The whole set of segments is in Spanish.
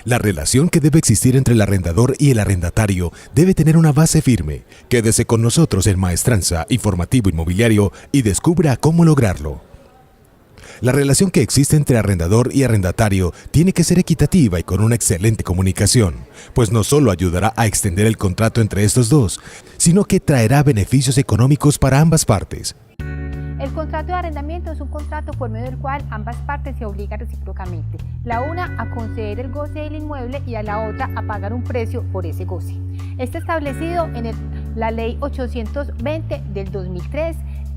La relación que debe existir entre el arrendador y el arrendatario debe tener una base firme. Quédese con nosotros en Maestranza Informativo Inmobiliario y descubra cómo lograrlo. La relación que existe entre arrendador y arrendatario tiene que ser equitativa y con una excelente comunicación, pues no solo ayudará a extender el contrato entre estos dos, sino que traerá beneficios económicos para ambas partes. El contrato de arrendamiento es un contrato por medio del cual ambas partes se obligan recíprocamente, la una a conceder el goce del inmueble y a la otra a pagar un precio por ese goce. Está establecido en la Ley 820 del 2003,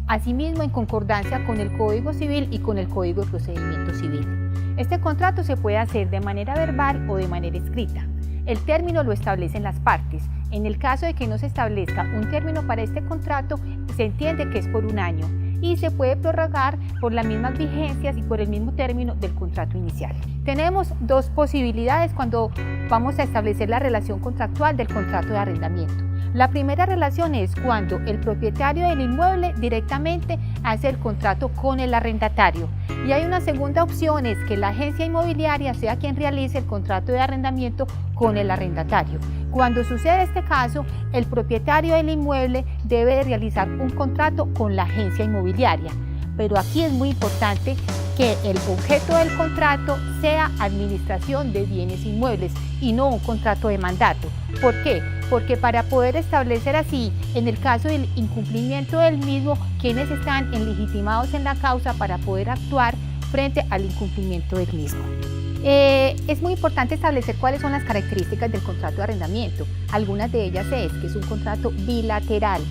asimismo en concordancia con el Código Civil y con el Código de Procedimiento Civil. Este contrato se puede hacer de manera verbal o de manera escrita. El término lo establecen las partes. En el caso de que no se establezca un término para este contrato, se entiende que es por un año y se puede prorrogar por las mismas vigencias y por el mismo término del contrato inicial. Tenemos dos posibilidades cuando vamos a establecer la relación contractual del contrato de arrendamiento. La primera relación es cuando el propietario del inmueble directamente hace el contrato con el arrendatario. Y hay una segunda opción, es que la agencia inmobiliaria sea quien realice el contrato de arrendamiento con el arrendatario. Cuando sucede este caso, el propietario del inmueble debe realizar un contrato con la agencia inmobiliaria. Pero aquí es muy importante que el objeto del contrato sea administración de bienes inmuebles y no un contrato de mandato. ¿Por qué? Porque para poder establecer así, en el caso del incumplimiento del mismo, quienes están legitimados en la causa para poder actuar frente al incumplimiento del mismo. Es muy importante establecer cuáles son las características del contrato de arrendamiento. Algunas de ellas es que es un contrato bilateral.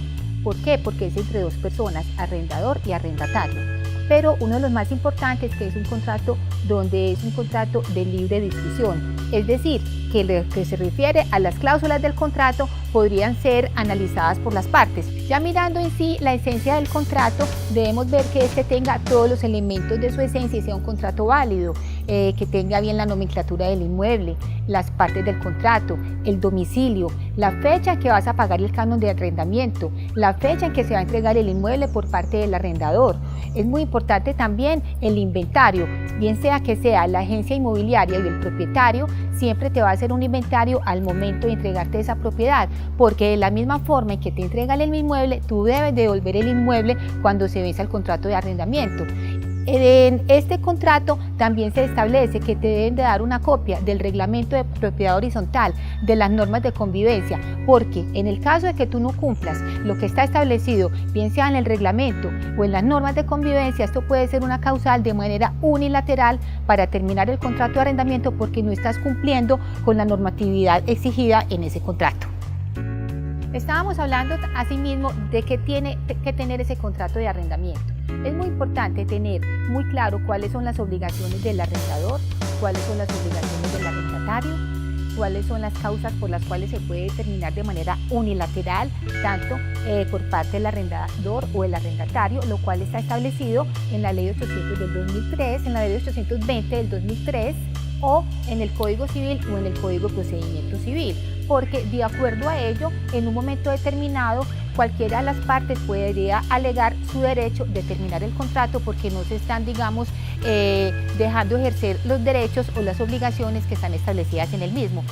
¿Por qué? Porque es entre dos personas, arrendador y arrendatario. Pero uno de los más importantes que es un contrato donde es un contrato de libre discusión, es decir, que lo que se refiere a las cláusulas del contrato podrían ser analizadas por las partes. Ya mirando en sí la esencia del contrato, debemos ver que este tenga todos los elementos de su esencia y sea un contrato válido, que tenga bien la nomenclatura del inmueble, las partes del contrato, el domicilio, la fecha en que vas a pagar el canon de arrendamiento, la fecha en que se va a entregar el inmueble por parte del arrendador. Es muy importante también el inventario, bien sea que sea la agencia inmobiliaria y el propietario, siempre te va a hacer un inventario al momento de entregarte esa propiedad, porque de la misma forma en que te entregan el inmueble, tú debes devolver el inmueble cuando se venza el contrato de arrendamiento. En este contrato también se establece que te deben de dar una copia del reglamento de propiedad horizontal, de las normas de convivencia, porque en el caso de que tú no cumplas lo que está establecido, bien sea en el reglamento o en las normas de convivencia, esto puede ser una causal de manera unilateral para terminar el contrato de arrendamiento porque no estás cumpliendo con la normatividad exigida en ese contrato. Estábamos hablando asimismo de que tiene que tener ese contrato de arrendamiento. Es muy importante tener muy claro cuáles son las obligaciones del arrendador, cuáles son las obligaciones del arrendatario, cuáles son las causas por las cuales se puede determinar de manera unilateral, tanto por parte del arrendador o el arrendatario, lo cual está establecido en la Ley 800 del 2003, en la Ley 820 del 2003 o en el Código Civil o en el Código de Procedimiento Civil, porque de acuerdo a ello, en un momento determinado, cualquiera de las partes podría alegar su derecho de terminar el contrato porque no se están, digamos, dejando ejercer los derechos o las obligaciones que están establecidas en el mismo.